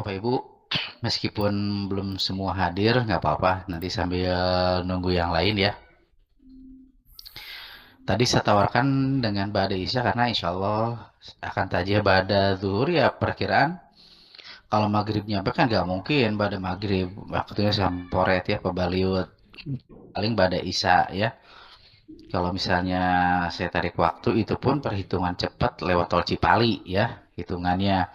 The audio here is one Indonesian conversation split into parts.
Bapak Ibu, meskipun belum semua hadir, nggak apa-apa. Nanti sambil nunggu yang lain ya. Tadi saya tawarkan dengan Ba'da Isya karena insya Allah akan tajih Ba'da Zuhur ya perkiraan. Kalau maghrib nyampe kan nggak mungkin Ba'da maghrib. Waktunya samporet ya, pebaliut. Paling Ba'da Isya ya. Kalau misalnya saya tarik waktu itu pun perhitungan cepat lewat tol Cipali ya. Hitungannya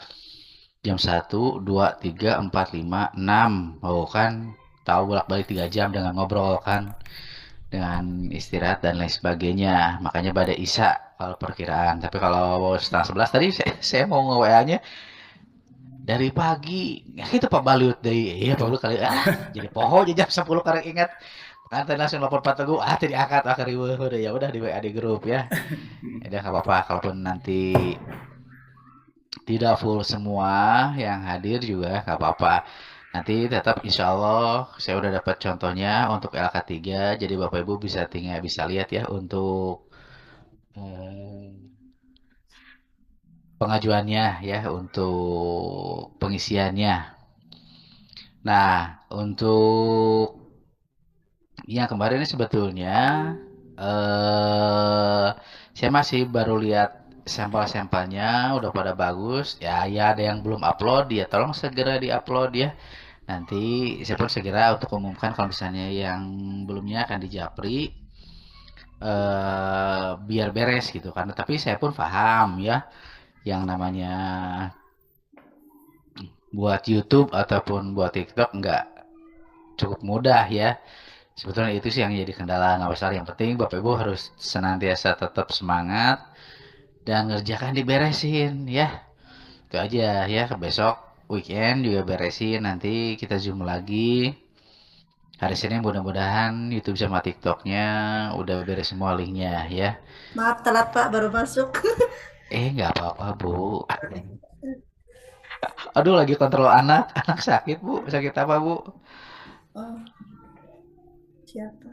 jam 1, 2, 3, 4, 5, 6. Oh kan tahu bolak-balik 3 jam dengan ngobrol kan, dengan istirahat dan lain sebagainya. Makanya pada Isya kalau perkiraan. Tapi kalau setengah 11 tadi saya mau nge-WA-nya dari pagi. Ya itu Pak Balut deh. Iya Pak Balut kali jadi poho aja jam 10 karena ingat. Kan tadi langsung lapor Pak Teguh, tadi angkat riweuh udah ya udah di WA di grup ya. Ya udah nggak apa-apa kalaupun nanti tidak full semua yang hadir juga nggak apa-apa. Nanti tetap insya Allah saya udah dapat contohnya untuk LK3. Jadi Bapak Ibu bisa lihat ya untuk pengajuannya ya untuk pengisiannya. Nah, untuk yang kemarin ini sebetulnya eh saya masih baru lihat sampel-sampelnya udah pada bagus. Ya ada yang belum upload ya tolong segera di-upload ya. Nanti saya pun segera untuk umumkan kalau misalnya yang belumnya akan dijapri biar beres gitu kan. Tapi saya pun paham ya yang namanya buat YouTube ataupun buat TikTok nggak cukup mudah ya. Sebetulnya itu sih yang jadi kendala nggak masalah. Yang penting Bapak Ibu harus senantiasa tetap semangat dan ngerjakan diberesin ya. Itu aja ya. Besok weekend juga beresin. Nanti kita zoom lagi. Hari Senin mudah-mudahan YouTube sama TikToknya udah beres semua linknya ya. Maaf telat Pak, baru masuk. Nggak apa-apa Bu. Aduh lagi kontrol anak. Anak sakit Bu. Sakit apa Bu? Oh, siapa?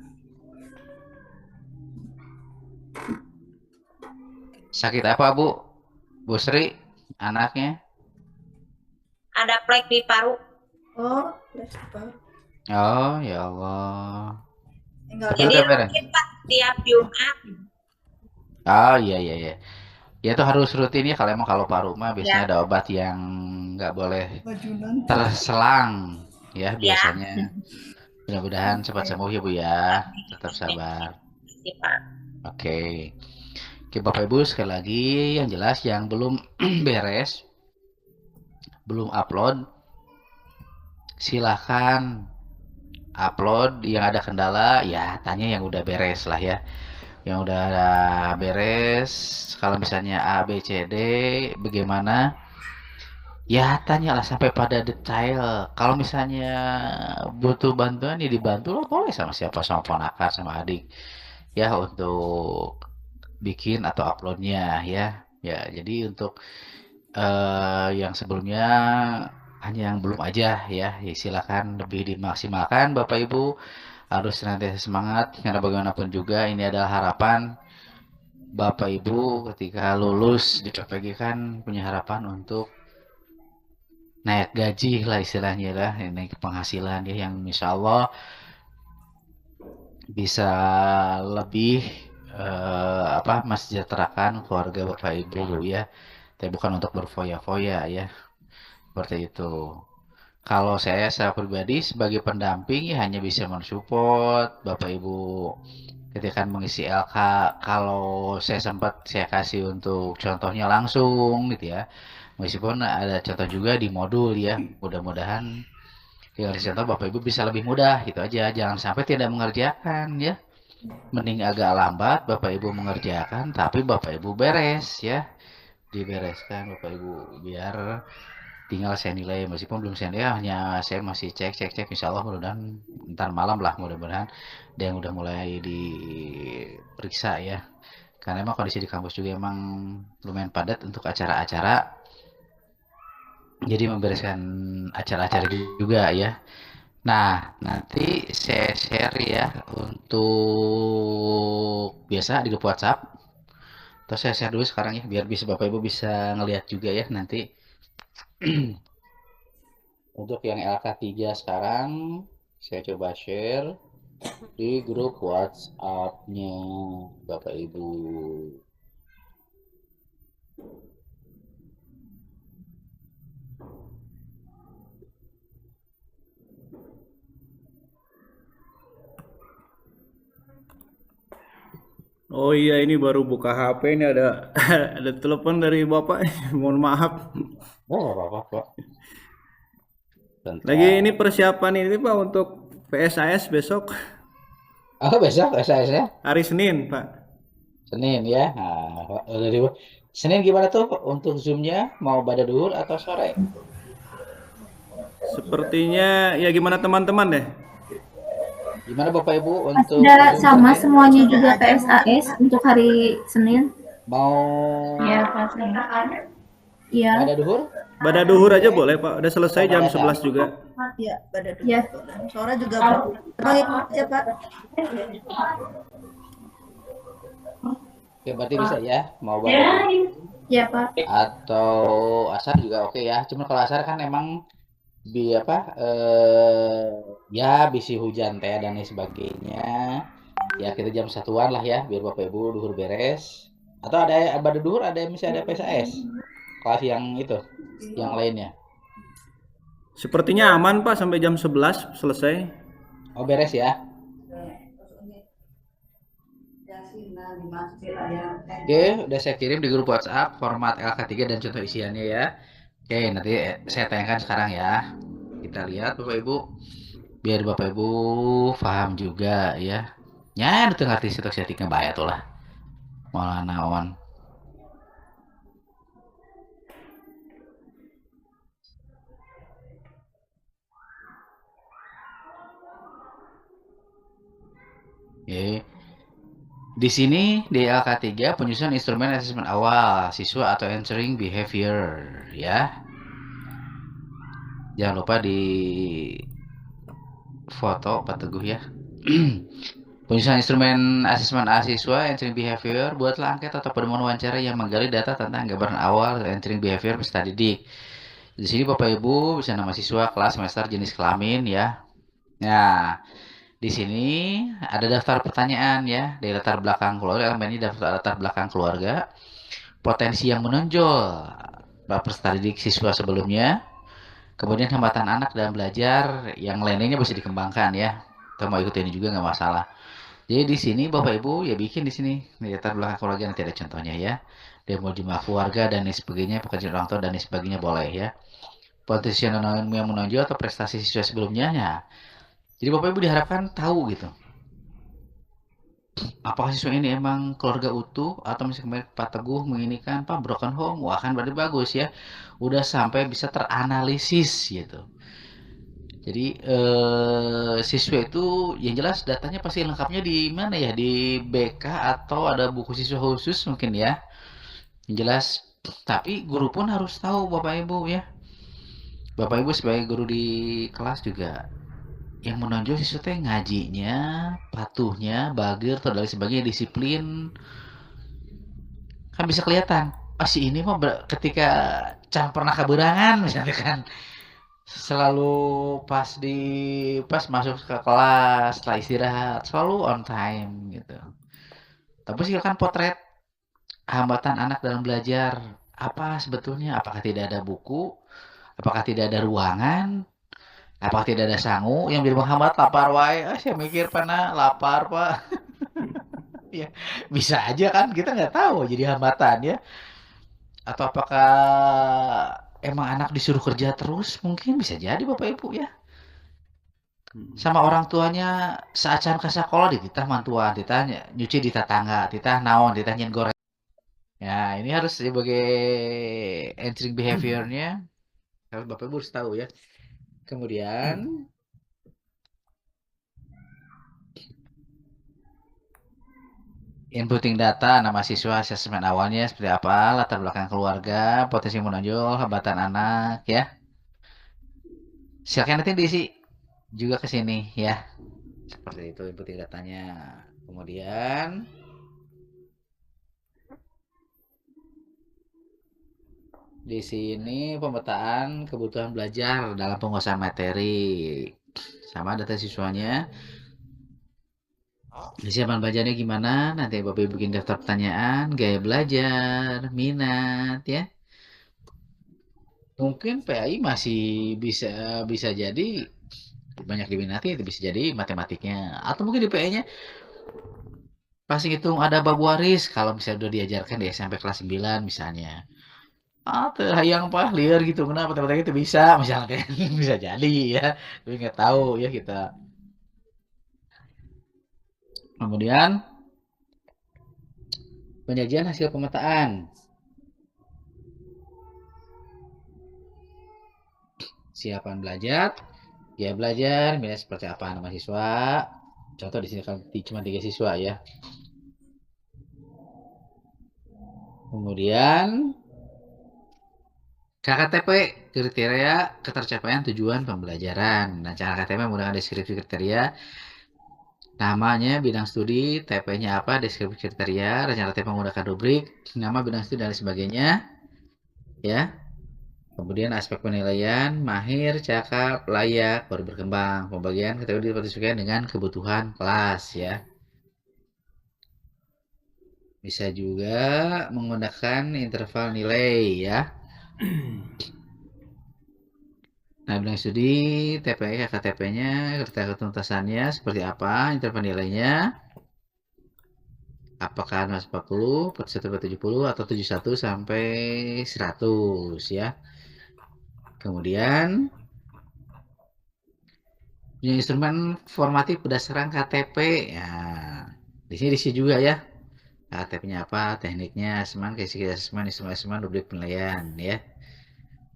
Sakit apa Bu? Bu Sri? Anaknya? Ada plek di paru. Oh, Pak. Oh ya Allah. Enggak Tapi Jadi udah beres. rutin Pak tiap Jumat. Oh iya iya iya. Ya itu harus rutin ya kalau emang kalau paru mah biasanya Ya, ada obat yang nggak boleh bajunan. terselang ya ya. biasanya. Mudah-mudahan cepat sembuh ya Bu ya. Tetap sabar. Terima Pak. Oke. Oke Bapak Ibu sekali lagi yang jelas yang belum beres, belum upload, silahkan upload. Yang ada kendala ya tanya yang udah beres lah ya. Yang udah beres kalau misalnya A B C D bagaimana. Ya tanyalah sampai pada detail. Kalau misalnya butuh bantuan ya dibantu lah boleh sama siapa sama ponakan sama adik ya untuk bikin atau uploadnya ya. Ya jadi untuk yang sebelumnya hanya yang belum aja ya, ya silakan lebih dimaksimalkan Bapak Ibu harus senantiasa semangat karena bagaimanapun juga ini adalah harapan Bapak Ibu ketika lulus di PPG kan punya harapan untuk naik gaji lah istilahnya lah, naik penghasilan ya yang insya Allah bisa lebih mensejahterakan keluarga Bapak Ibu ya. Tapi bukan untuk berfoya-foya ya, seperti itu. Kalau saya secara pribadi sebagai pendamping ya hanya bisa mensupport Bapak Ibu ketika mengisi LK. Kalau saya sempat saya kasih untuk contohnya langsung gitu ya. Meskipun ada contoh juga di modul ya. Mudah-mudahan tinggal di contoh Bapak Ibu bisa lebih mudah gitu aja. Jangan sampai tidak mengerjakan ya. Mending agak lambat Bapak Ibu mengerjakan tapi Bapak Ibu beres ya. Dibereskan Bapak Ibu biar tinggal saya nilai meskipun belum saya nilai hanya saya masih cek insya Allah mudah-mudahan ntar malam lah mudah-mudahan ada yang udah mulai diperiksa ya karena emang kondisi di kampus juga emang lumayan padat untuk acara-acara jadi membereskan acara-acara juga ya. Nah nanti saya share ya untuk biasa di grup WhatsApp terus saya share dulu sekarang ya biar bisa Bapak Ibu bisa ngelihat juga ya nanti Untuk yang LK3 sekarang, saya coba share di grup WhatsApp-nya Bapak Ibu. Oh iya, ini baru buka HP, ini ada ada telepon dari Bapak. Mohon maaf. Oh, nggak apa-apa, Pak. Lagi ini Bentar. persiapan ini Pak untuk PSAS besok Oh, besok SAS-nya? hari Senin, Pak. Senin ya. Nah, Senin gimana tuh untuk Zoom-nya? Mau pada duhur atau sore? Sepertinya ya gimana teman-teman deh. Gimana Bapak Ibu untuk Sudah Zoom sama Senin? semuanya juga Ada aja, Bu. PSAS untuk hari Senin. Mau Ya, Pak Senin. Iya. pada duhur? Pada duhur aja boleh, Pak. Udah selesai Sama jam ada. 11 juga. Iya, pada dulu. Ya. Sore juga, Bu. Abang ikut aja, Pak. Oke, berarti bisa ya. Mau pada duhur Ya, Pak. atau asar juga oke ya. Cuma kalau asar kan emang apa ya bisi hujan teh dan lain sebagainya. Ya kita jam satuan lah ya biar Bapak Ibu duhur beres. Atau ada duhur ada misalnya ada PSAS. Kelas yang itu, yang lainnya. Sepertinya aman, Pak, sampai jam 11 selesai. Oh beres ya. Oke, udah saya kirim di grup WhatsApp format LK3 dan contoh isiannya ya. Oke, nanti saya tayangkan sekarang ya. Kita lihat Bapak Ibu, biar Bapak Ibu paham juga ya. Ya, itu ngerti situ settingnya bahaya tuh lah. Malah naon. Oke. Di sini di LK3 penyusunan instrumen asesmen awal siswa atau entering behavior ya. Jangan lupa di foto Pak Teguh ya. Penyusunan instrumen asesmen siswa entering behavior, buatlah angket atau pedoman wawancara yang menggali data tentang gambaran awal entering behavior peserta didik. Di sini Bapak Ibu bisa nama siswa, kelas, semester, jenis kelamin ya. Nah, di sini ada daftar pertanyaan ya, dari latar belakang keluarga, elemen ini daftar latar belakang keluarga, potensi yang menonjol peserta didik siswa sebelumnya, kemudian hambatan anak dalam belajar, yang lain-lainnya bisa dikembangkan ya. Kita mau ikut ini juga nggak masalah. Jadi di sini Bapak Ibu ya bikin di sini di latar belakang keluarga nanti ada contohnya ya. Dia mau jumlah keluarga dan lain sebagainya, pekerjaan orang tua dan lain sebagainya boleh ya. Potensi yang menonjol atau prestasi siswa sebelumnya ya. Jadi Bapak Ibu diharapkan tahu gitu. Apakah siswa ini emang keluarga utuh atau misalnya kemarin Pak Teguh menginikan Pak broken home, wah kan berarti bagus ya. Udah sampai bisa teranalisis gitu. Jadi siswa itu yang jelas datanya pasti lengkapnya di mana ya? Di BK atau ada buku siswa khusus mungkin ya. Yang jelas, tapi guru pun harus tahu Bapak Ibu ya. Bapak Ibu sebagai guru di kelas juga yang menonjol siswa teh ngajinya, patuhnya, bagir, atau dan sebagainya, disiplin. Kan bisa kelihatan. Oh si ini mah ketika can pernah keberangan misalnya kan selalu pas masuk ke kelas setelah istirahat selalu on time gitu. Tapi sih kan potret hambatan anak dalam belajar apa sebetulnya? Apakah tidak ada buku? Apakah tidak ada ruangan? Apakah tidak ada sangu yang jadi menghambat lapar wae? Ah, saya mikir pana lapar pak. Ya bisa aja kan kita nggak tahu jadi hambatan ya. Atau apakah emang anak disuruh kerja terus? Mungkin bisa jadi Bapak Ibu ya. Sama orang tuanya saacan ke sekolah di titah mantuan, titah nyuci di tetangga, titah naon, titah nyen goreng. Ya, ini harus sebagai entering behaviornya. Kalau Bapak Ibu harus tahu ya. Kemudian inputting data, nama siswa, asesmen awalnya seperti apa, latar belakang keluarga, potensi menonjol, hambatan anak ya. Silakan nanti diisi juga ke sini ya. Seperti itu inputting datanya. Kemudian Di sini pemetaan kebutuhan belajar dalam penguasaan materi. Sama data siswanya. Kesiapan belajarnya gimana? Nanti Bapak Ibu bikin daftar pertanyaan, gaya belajar, minat ya. Mungkin PAI masih bisa bisa jadi banyak diminati, itu bisa jadi matematiknya. Atau mungkin di PAI-nya pasti hitung ada bab waris kalau misalnya udah diajarkan di SMP kelas 9 misalnya. Hayang pah liar gitu kenapa matematika itu bisa misalnya bisa jadi ya. Tapi nggak tahu ya kita. Kemudian penyajian hasil pemetaan. Siapan belajar, gaya belajar, misalnya seperti apa nama siswa. Contoh di sini kan cuma 3 siswa ya. Kemudian KKTP, kriteria ketercapaian tujuan pembelajaran. Nah, cara KTP menggunakan deskripsi kriteria. Namanya bidang studi, TP-nya apa, deskripsi kriteria, rencana TP menggunakan rubrik, nama bidang studi dan lain sebagainya. Ya. Kemudian aspek penilaian, mahir, cakap, layak, baru berkembang. Pembagian kategori disesuaikan dengan kebutuhan kelas ya. Bisa juga menggunakan interval nilai ya. Nah, bidang studi, TPI, KTP-nya, kriteria ketuntasannya seperti apa, interval nilainya. Apakah 040, 41, 70, atau 71 sampai 100 ya. Kemudian punya instrumen formatif berdasarkan KTP. Ya, di sini diisi juga ya. KTP-nya apa, tekniknya, asesmen, asesmen, instrumen asesmen, rubrik penilaian ya.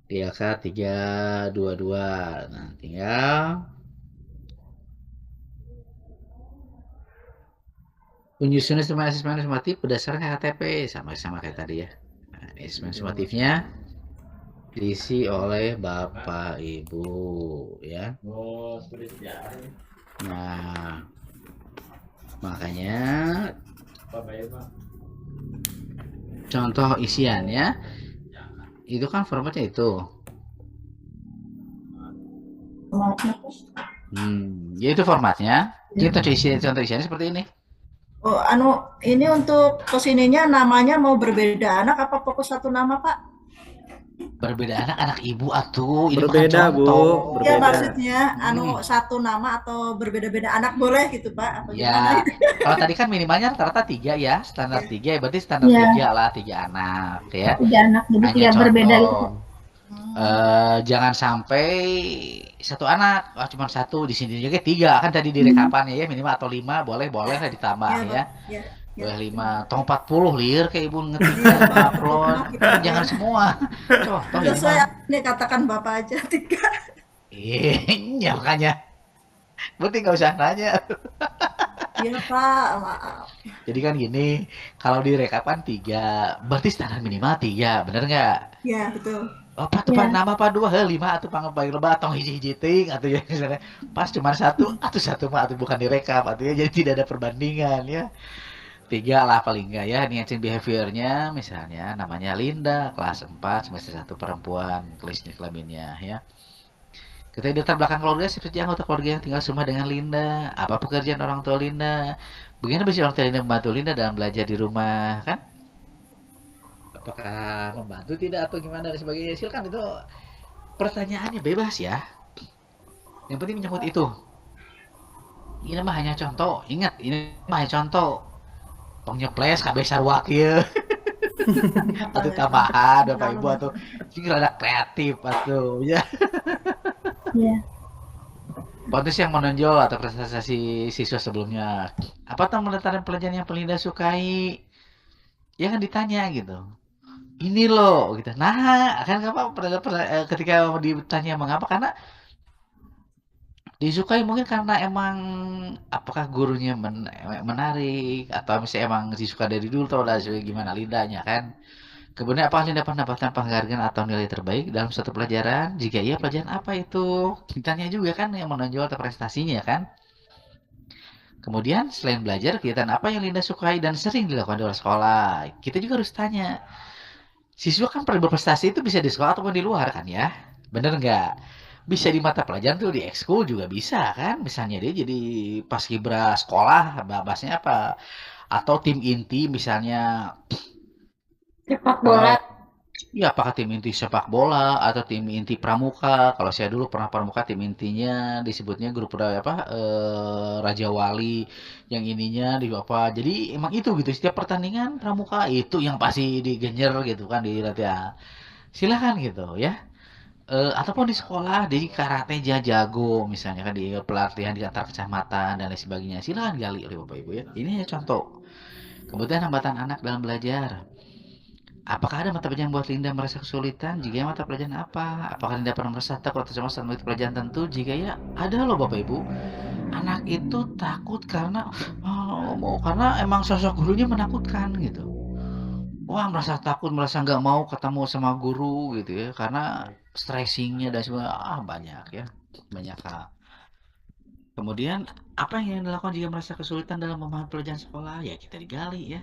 DLK 322. Nah, tinggal penyusunan instrumen asesmen formatif berdasarkan KTP sama-sama kayak tadi ya. Nah, asesmen formatifnya diisi oleh Bapak Ibu ya. Nah, makanya contoh isiannya itu kan formatnya itu. Ya itu formatnya. Kita contoh isiannya seperti ini. Oh, ini untuk kesininya namanya mau berbeda anak apa fokus satu nama, Pak? Berbeda anak ibu atuh. Ini Berbeda, bukan Bu. contoh. Ya Berbeda. maksudnya satu nama atau berbeda-beda anak boleh gitu, Pak? Apa Ya, gimana? kalau tadi kan minimalnya rata-rata 3 ya, standar 3 ya, berarti standar Iya. 3 lah, 3 anak ya. 3 anak, jadi Hanya 3 berbeda gitu. contoh. Jangan sampai satu anak, cuma satu di sini juga 3 kan tadi di rekapannya ya minimal atau 5 boleh lah ditambah Ya, ya. Pak. Ya. Boleh 5, tong 40 lir kayak ibu ngetiknya upload. Jangan semua. Contoh ini Sesuai mah. ini katakan Bapak aja 3. Ya makanya. Berarti nggak usah nanya. Iya, Pak. Maaf. Jadi kan gini, kalau direkapan 3, berarti standar minimal 3, bener nggak? Ya, betul. Oh, Pak, tuh Ya. nama apa 2, 5 atau panggil lebat tong hiji-hiji ting atau ya misalnya pas cuma 1 atau 1 mah atau bukan direkap atau ya jadi tidak ada perbandingan ya. 3 lah paling enggak ya niatin behaviornya misalnya namanya Linda kelas 4 semester 1 perempuan tulisnya kelaminnya ya. Kita daftar belakang keluarga seperti anggota keluarga yang tinggal serumah dengan Linda. Apa pekerjaan orang tua Linda? Bagaimana bisa orang tua Linda membantu Linda dalam belajar di rumah kan? Apakah membantu tidak atau gimana dan sebagainya? Silakan itu pertanyaannya bebas ya. Yang penting menyebut itu. Ini mah hanya contoh. Ingat, ini mah hanya contoh. Pengnyeples kabeh sarua kieu. Atau tambahan Bapak Ibu atau sing rada kreatif atuh ya. Iya. Potensi yang menonjol atau prestasi siswa sebelumnya. Apa tentang pelajaran yang paling Linda sukai? Ya kan ditanya gitu. Ini loh gitu. Nah, kan apa ketika ditanya mengapa karena disukai mungkin karena emang apakah gurunya menarik atau misalnya emang disuka dari dulu atau dari gimana Lindanya kan. Kemudian apakah Linda pernah mendapatkan penghargaan atau nilai terbaik dalam suatu pelajaran? Jika iya, pelajaran apa itu? Ditanya juga kan yang menonjol atau prestasinya kan. Kemudian selain belajar, kegiatan apa yang Linda sukai dan sering dilakukan di luar sekolah? Kita juga harus tanya. Siswa kan paling berprestasi itu bisa di sekolah ataupun di luar kan ya. Bener nggak? Bisa di mata pelajaran tuh di ekskul juga bisa kan. Misalnya dia jadi paskibra sekolah, bahasanya apa? Atau tim inti misalnya Sepak bola. kalau ya apakah tim inti sepak bola atau tim inti pramuka. Kalau saya dulu pernah pramuka tim intinya disebutnya grup apa Raja Wali yang ininya di apa. Jadi emang itu gitu setiap pertandingan pramuka itu yang pasti digenjer gitu kan di latihan. Silakan gitu ya. Ataupun di sekolah di karate jago misalnya kan di pelatihan di antar kecamatan dan lain sebagainya. Silakan gali oleh Bapak Ibu ya. Ini hanya contoh. Kemudian hambatan anak dalam belajar. Apakah ada mata pelajaran buat Linda merasa kesulitan? Jika ya, mata pelajaran apa? Apakah Linda pernah merasa takut atau cemas saat mengikuti pelajaran tentu? Jika ya, ada loh Bapak Ibu. Anak itu takut karena karena emang sosok gurunya menakutkan gitu. Wah, merasa takut, merasa nggak mau ketemu sama guru gitu ya, karena stressingnya dan sebagainya banyak ya, banyak hal. Kemudian apa yang dilakukan jika merasa kesulitan dalam memahami pelajaran sekolah? Ya kita digali ya.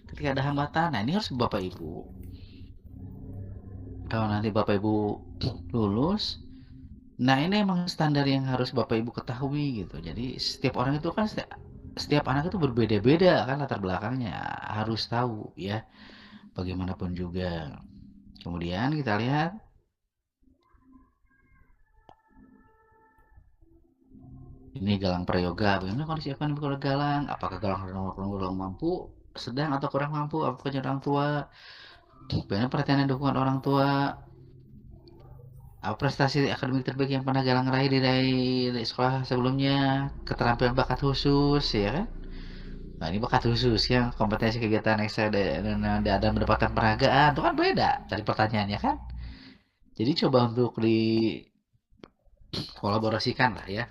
Ketika ada hambatan, nah ini harus Bapak Ibu. Kalau nanti Bapak Ibu lulus, nah ini emang standar yang harus Bapak Ibu ketahui gitu. Jadi setiap orang itu kan setiap anak itu berbeda-beda kan latar belakangnya, harus tahu ya. Bagaimanapun juga. Kemudian kita lihat ini Galang Prayoga. Bagaimana kondisi ekonomi keluarga Galang? Apakah Galang mampu, sedang atau kurang mampu? Apakah orang tua? Bagaimana perhatian dan dukungan orang tua? Apa prestasi akademik terbaik yang pernah Galang raih dari sekolah sebelumnya? Keterampilan bakat khusus, ya kan? Nah, ini bakat khusus ya, kompetensi kegiatan ekstra dan mendapatkan penghargaan, itu kan beda dari pertanyaannya kan? Jadi coba untuk dikolaborasikan lah ya.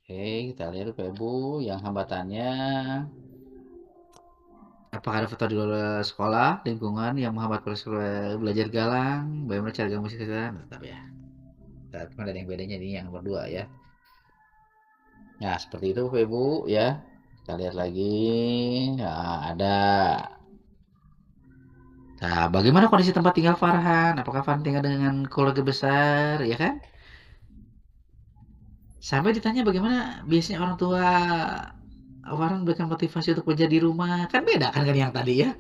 Oke, kita lihat Bapak Ibu yang hambatannya. Apakah ada foto di luar sekolah, lingkungan yang menghambat proses belajar Galang? Bagaimana cara kamu musik tetap ya. Tapi ada yang bedanya nih yang nomor 2 ya. Nah, seperti itu Bapak Ibu ya. Kita lihat lagi. Nah, ada. Nah, bagaimana kondisi tempat tinggal Farhan? Apakah Farhan tinggal dengan keluarga besar, ya kan? Sampai ditanya bagaimana biasanya orang tua Farhan memberikan motivasi untuk kerja di rumah. Kan beda kan yang tadi ya.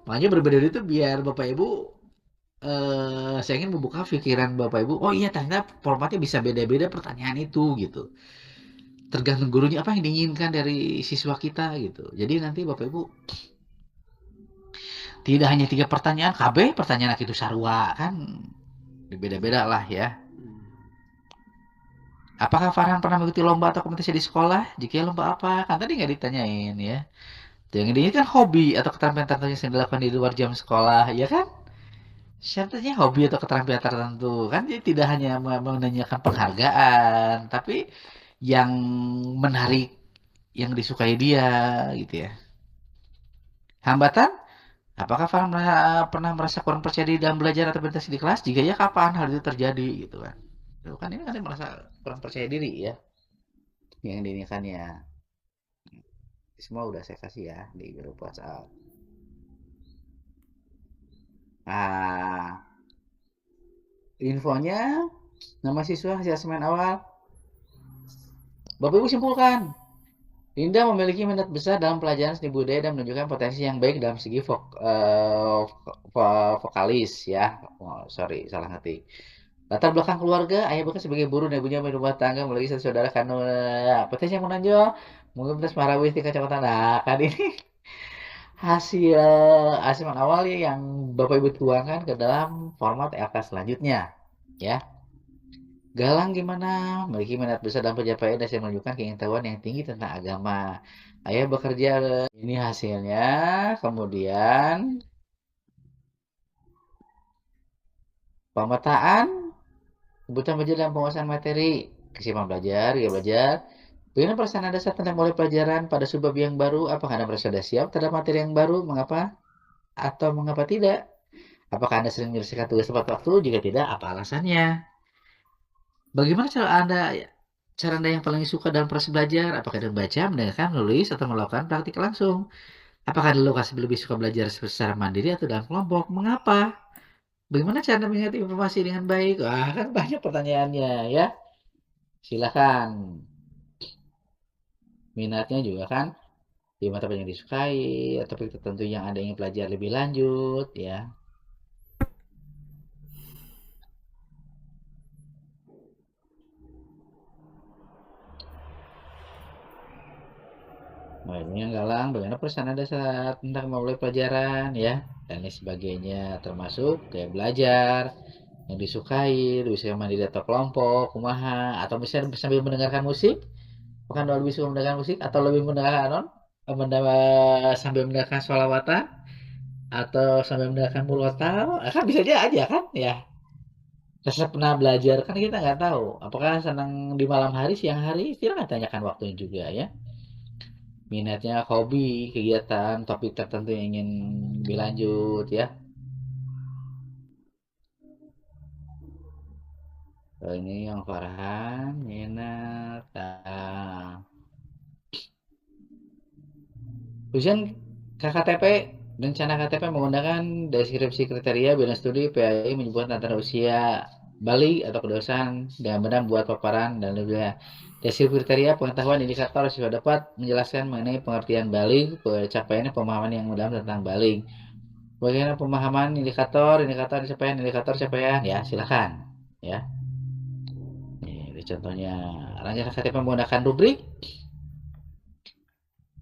Makanya berbeda itu biar Bapak Ibu saya ingin membuka pikiran Bapak Ibu. Oh iya ternyata formatnya bisa beda-beda pertanyaan itu gitu. Tergantung gurunya apa yang diinginkan dari siswa kita gitu. Jadi nanti Bapak Ibu tidak hanya 3 pertanyaan, KB pertanyaan itu sarua kan. Beda-beda lah ya. Apakah Farhan pernah mengikuti lomba atau kompetisi di sekolah? Jika ya, lomba apa? Kan tadi nggak ditanyain ya. Yang ini kan hobi atau keterampilan tertentu yang dilakukan di luar jam sekolah, ya kan? Syaratnya hobi atau keterampilan tertentu kan jadi tidak hanya menanyakan penghargaan, tapi yang menarik, yang disukai dia gitu ya. Hambatan? Apakah Farhan pernah merasa kurang percaya diri dalam belajar atau berprestasi di kelas? Jika ya kapan hal itu terjadi gitu kan? Itu kan ini kan dia merasa kurang percaya diri ya. Yang diinginkannya. Semua udah saya kasih ya di grup WhatsApp. Nah, infonya nama siswa hasil asesmen awal. Bapak Ibu simpulkan. Linda memiliki minat besar dalam pelajaran seni budaya dan menunjukkan potensi yang baik dalam segi vokalis ya. Oh, sorry, salah ngetik. Latar belakang keluarga, ayah bekerja sebagai buruh dan ibunya rumah tangga, memiliki satu saudara kandung. Potensi yang menonjol, mungkin plus Marawi di kecamatan. Nah, kan ini hasil asesmen awal yang Bapak Ibu tuangkan ke dalam format LK selanjutnya ya. Galang gimana? Memiliki minat besar dalam pencapaian dan saya menunjukkan keingintahuan yang tinggi tentang agama. Ayah bekerja, ini hasilnya. Kemudian pemetaan kebutuhan belajar dan penguasaan materi, kesiapan belajar, ya belajar. Bagaimana perasaan Anda saat Anda mulai pelajaran pada subbab yang baru? Apakah Anda merasa sudah siap terhadap materi yang baru? Mengapa? Atau mengapa tidak? Apakah Anda sering menyelesaikan tugas tepat waktu? Jika tidak, apa alasannya? Bagaimana cara Anda yang paling suka dalam proses belajar? Apakah dengan baca, mendengarkan, menulis, atau melakukan praktik langsung? Apakah dulu kasih lebih suka belajar secara mandiri atau dalam kelompok? Mengapa? Bagaimana cara mengerti informasi dengan baik? Wah, kan banyak pertanyaannya ya. Silakan. Minatnya juga kan di mata yang disukai, topik tertentu yang ada ingin pelajari lebih lanjut ya. Nah, ini yang galang, bagaimana perasaan Anda saat tentang memulai pelajaran ya, dan lain sebagainya, termasuk kayak belajar yang disukai, bisa mandiri atau kelompok, kumaha, atau misalnya sambil mendengarkan musik, bukan lebih suka mendengarkan musik, atau lebih mendengarkan sambil mendengarkan sholawatan, atau sambil mendengarkan murotal, kan bisa aja kan ya. Rasa pernah belajar kan kita nggak tahu, apakah senang di malam hari, siang hari, silahkan tanyakan waktunya juga ya. Minatnya, hobi, kegiatan, topik tertentu yang ingin lebih lanjut ya. Ini yang Farhan, minat. Ujian KKTP, rencana KTP menggunakan deskripsi kriteria bidang studi PAI menyebutkan antara usia balik atau kedosan dengan benar buat paparan dan lebih. Deskripsi kriteria pengetahuan indikator siswa dapat menjelaskan mengenai pengertian balik, pencapaian pemahaman yang mendalam tentang balik. Bagaimana pemahaman indikator capaian ya silakan ya. Ini contohnya rencana KTP menggunakan rubrik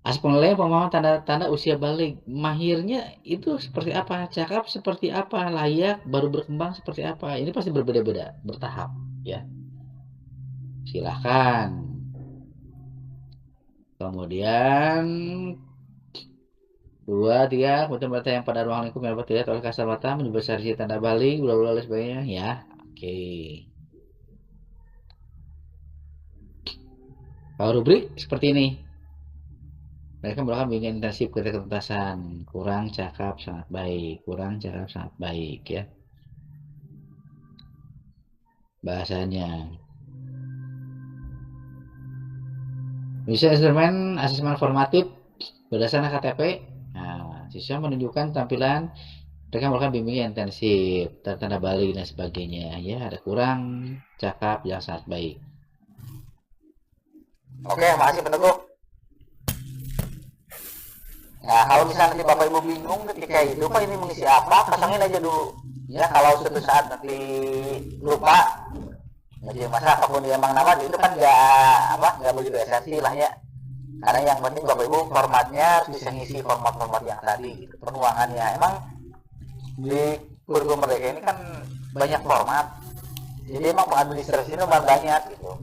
aspek penilaian pemahaman tanda-tanda usia balik. Mahirnya itu seperti apa, cakap seperti apa, layak, baru berkembang seperti apa. Ini pasti berbeda-beda, bertahap ya. Silahkan. Kemudian 2, 3, kemudian bertanya yang pada ruang lingkup yang dapat dilihat oleh kasat mata menyebut sisi tanda balik, bla bla dan sebagainya ya. Oke. Kalau rubrik seperti ini. Mereka melakukan bimbingan intensif ketika tuntasan. Kurang cakap sangat baik. Kurang cakap sangat baik ya. Bahasanya. Bisa instrumen asesmen formatif berdasarkan KTP. Nah, siswa menunjukkan tampilan mereka melakukan bimbingan intensif, tanda balik dan sebagainya. Ya, ada kurang cakap yang sangat baik. Oke, makasih Peneguh. Nah, kalau misalnya nanti Bapak Ibu bingung ketika itu, Pak ini mengisi apa, pasangin aja dulu. Ya, kalau suatu saat nanti lupa, jadi masa apapun yang emang nama itu kan nggak begitu esensi lah ya. Karena yang penting Bapak Ibu formatnya harus bisa ngisi format-format yang tadi, gitu. Penuangannya emang di kurikulum Merdeka ini kan banyak format, jadi emang pengadministrasinya banyak gitu.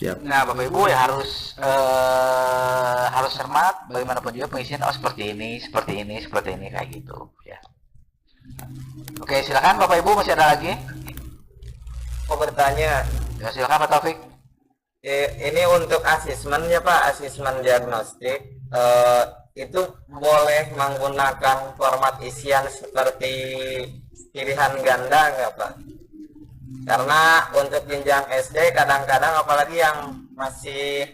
Nah, Bapak Ibu ya harus cermat bagaimanapun juga pengisian seperti ini kayak gitu ya. Oke, silakan Bapak Ibu, masih ada lagi? Mau bertanya. Ya, silakan Pak Taufik. Ini untuk asesmen ya Pak, asesmen diagnostik. Itu boleh menggunakan format isian seperti pilihan ganda nggak Pak? Karena untuk jenjang SD kadang-kadang apalagi yang masih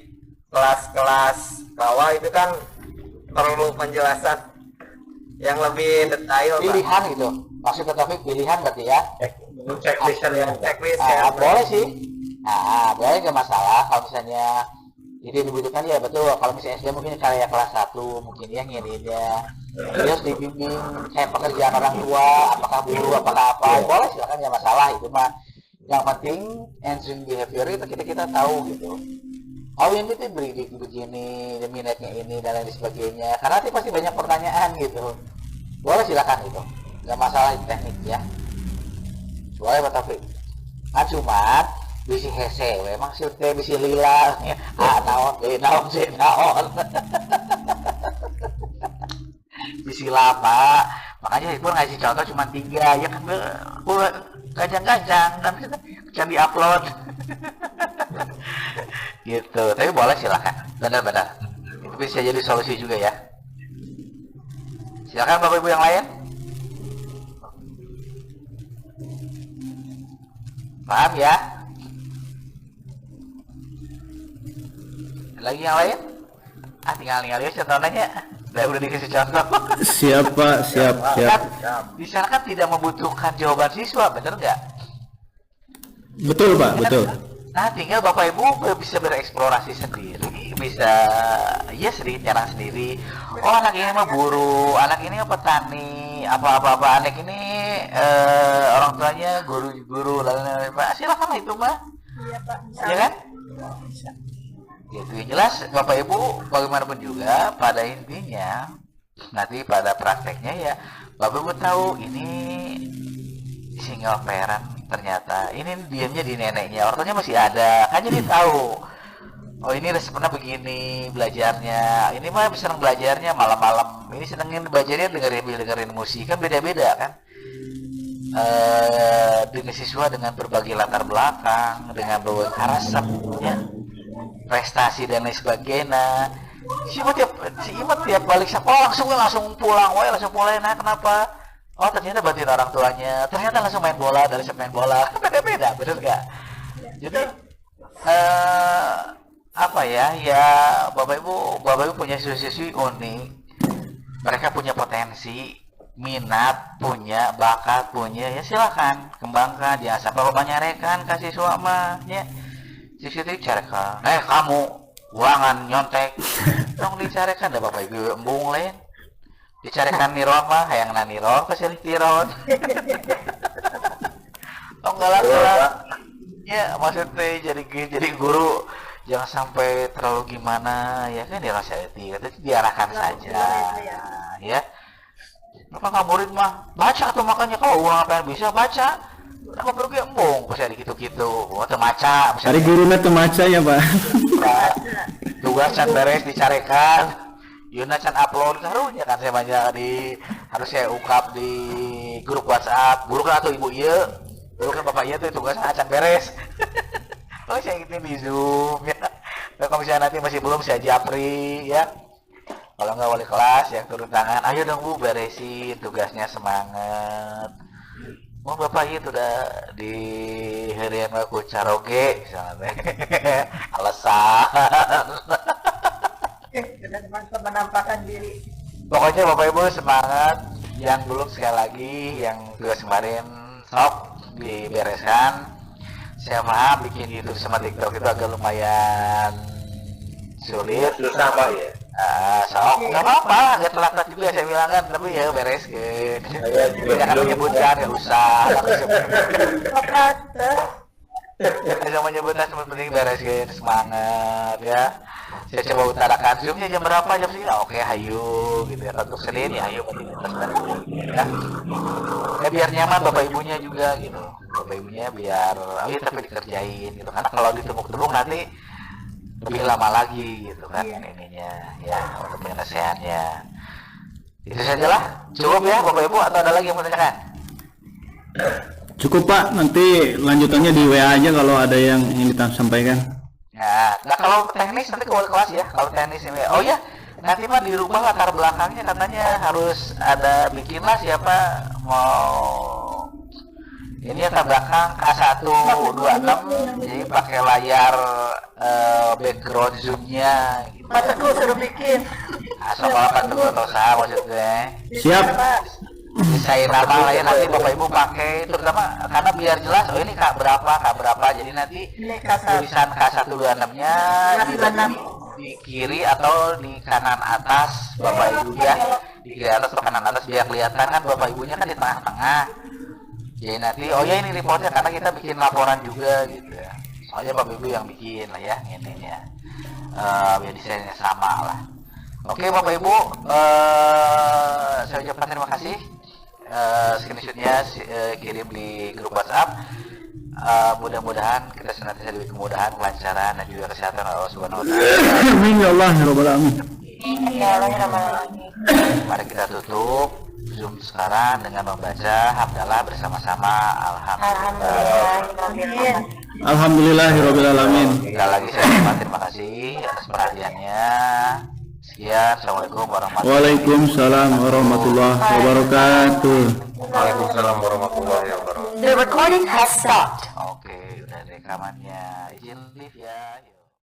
kelas-kelas bawah itu kan perlu penjelasan yang lebih detail. Pilihan Pak. Gitu maksud Taufik, pilihan berarti ya checklist ya. Boleh sih. Boleh, nggak masalah kalau misalnya itu dibutuhkan ya. Betul, kalau misalnya SD mungkin kayak kelas 1 mungkin ya ngirimnya dia harus dibimbing kayak pekerjaan orang tua, apakah guru apakah apa. Boleh, silakan, ya masalah itu mah. Yang penting answering behavior itu kita tahu gitu. Oh ini tuh begini, minatnya ini dan lain sebagainya. Karena nanti pasti banyak pertanyaan gitu. Boleh, silakan itu. Nggak masalah itu teknik ya. Boleh Pak Taufik. Nah cuma bisi hese, memang sih bisi lila. Naon bisi lama. Makanya itu ngasih contoh cuma 3 ya kan. Gajang-gajang dan bisa di-upload. Gitu. Tapi boleh, silakan. Benar-benar. Itu bisa jadi solusi juga ya. Silakan Bapak Ibu yang lain. Paham ya? Lagi yang lain? Tinggal ya contohnya. Udah dikasih contoh. Siap Pak, siap. Kan di sana kan tidak membutuhkan jawaban siswa, bener nggak? Betul Pak, betul. Nah, tinggal Bapak Ibu bisa bereksplorasi sendiri, bisa ya sendiri, nyerang sendiri. Oh, anak ini mah guru, anak ini mah petani, apa-apa, anak ini orang tuanya guru-guru, lalu silakan itu mah, Iya Pak. ya kan? Gitu, yang jelas Bapak Ibu bagaimanapun juga pada intinya nanti pada prakteknya ya Bapak Ibu tahu ini single parent ternyata ini diamnya di neneknya, orangnya masih ada kan, jadi tahu oh ini resepnya begini belajarnya, ini mah senang belajarnya malam-malam, ini senengin belajarnya dengerin musik, kan beda-beda kan. Dengan siswa dengan berbagai latar belakang, dengan berbagai karakter ya, prestasi dan lain sebagainya. Si Imut tiap balik sekolah langsung pulang, langsung pulang. Nah, kenapa? Oh, ternyata bantuin orang tuanya. Ternyata langsung main bola, dari main bola. Beda-beda, bener nggak? Jadi apa ya? Ya, Bapak Ibu punya siswi-siswi unik. Mereka punya potensi, minat, punya bakat, punya ya silakan kembangkan. Jangan sampai lupa nyarekan kasih siswa mah, ya. Siswi itu carekan. Kamu uangan nyontek dong dicarekan dah Bapak Ibu embung lain dicarekan niron mah hayang na niron kasih niron oh enggak lah ya maksudnya jadi guru jangan sampai terlalu gimana ya kan dirasati itu diarahkan saja ya maka murid mah baca tuh, makanya kalau uang apa yang bisa baca apa perlu embung bisa gitu-gitu atau maca Hari gurunya tuh maca ya Pak. Tugas can beres dicarekan Yuna can upload karunya kan saya banyak harus saya ungkap di grup WhatsApp guru kan atau ibu iya guru kan bapak iya tuh tugas can beres oh saya gitu di Zoom ya. Nah, kalau misalnya nanti masih belum saya japri ya, kalau nggak wali kelas yang turun tangan ayo dong Bu beresin tugasnya, semangat. Oh bapak itu udah di harian aku caroge misalnya alasan Sudah menampakkan diri. pokoknya Bapak Ibu semangat, yang belum sekali lagi yang tugas kemarin sok dibereskan. Saya paham bikin YouTube sama TikTok itu agak lumayan sulit, Susah Pak ya. sok nggak apa-apa, agak telat juga saya bilang kan, tapi ya beres ke jangan menyebutkan, nggak usah saya menyebutkan cuma penting beres ke, semangat ya. Saya coba utarakan Zoomnya jam berapa, jam segini, oke hayu gitu ya, untuk Senin ya hayu ya. Ya biar nyaman Bapak Ibunya juga gitu, Bapak Ibunya biar ayo tapi dikerjain gitu, karena kalau ditumpuk-tumpuk nanti lebih lama lagi gitu kan ininya ya untuk penyelesaiannya. Itu sajalah, cukup ya Bapak Ibu atau ada lagi yang mau tanyakan? Cukup Pak, nanti lanjutannya di WA aja kalau ada yang ingin disampaikan. Nah kalau teknis nanti ke wali kelas ya, kalau teknis ini oh ya nanti mah dirubah latar belakangnya, katanya harus ada bikinlah siapa mau ini latar belakang K126 jadi pakai layar background zoomnya gitu. Pak Teguh suruh bikin. Asal apa tuh atau sah maksudnya Siap. desain nama lah ya, nanti Bapak Ibu pakai terutama karena biar jelas oh ini K berapa, jadi nanti Ini kasar. tulisan K126 nya di kiri atau di kanan atas Bapak Ibu ya, di kiri atas atau kanan atas biar kelihatan kan Bapak Ibunya kan di tengah-tengah. Jadi nanti oh ya ini reportnya karena kita bikin laporan juga gitu ya, soalnya Bapak Ibu yang bikin lah ya ininya biar desainnya sama lah. Oke Bapak Ibu, saya ucapkan terima kasih. Screenshotnya kirim di grup WhatsApp. Mudah-mudahan kita senantiasa diberi kemudahan, kelancaran dan juga kesehatan Allah Subhanahu wa taala. Amin ya Allah ya Rabbal alamin. Mari kita tutup Zoom sekarang dengan membaca hamdalah bersama-sama. Alhamdulillah. Alhamdulillahirabbil alamin. Sekali lagi saya ucapkan terima kasih atas perhatiannya. Sekian, assalamualaikum warahmatullahi wabarakatuh. Waalaikumsalam warahmatullahi wabarakatuh. Waalaikumsalam warahmatullahi wabarakatuh. The recording has stopped. Oke, udah rekamannya. Izin live ya.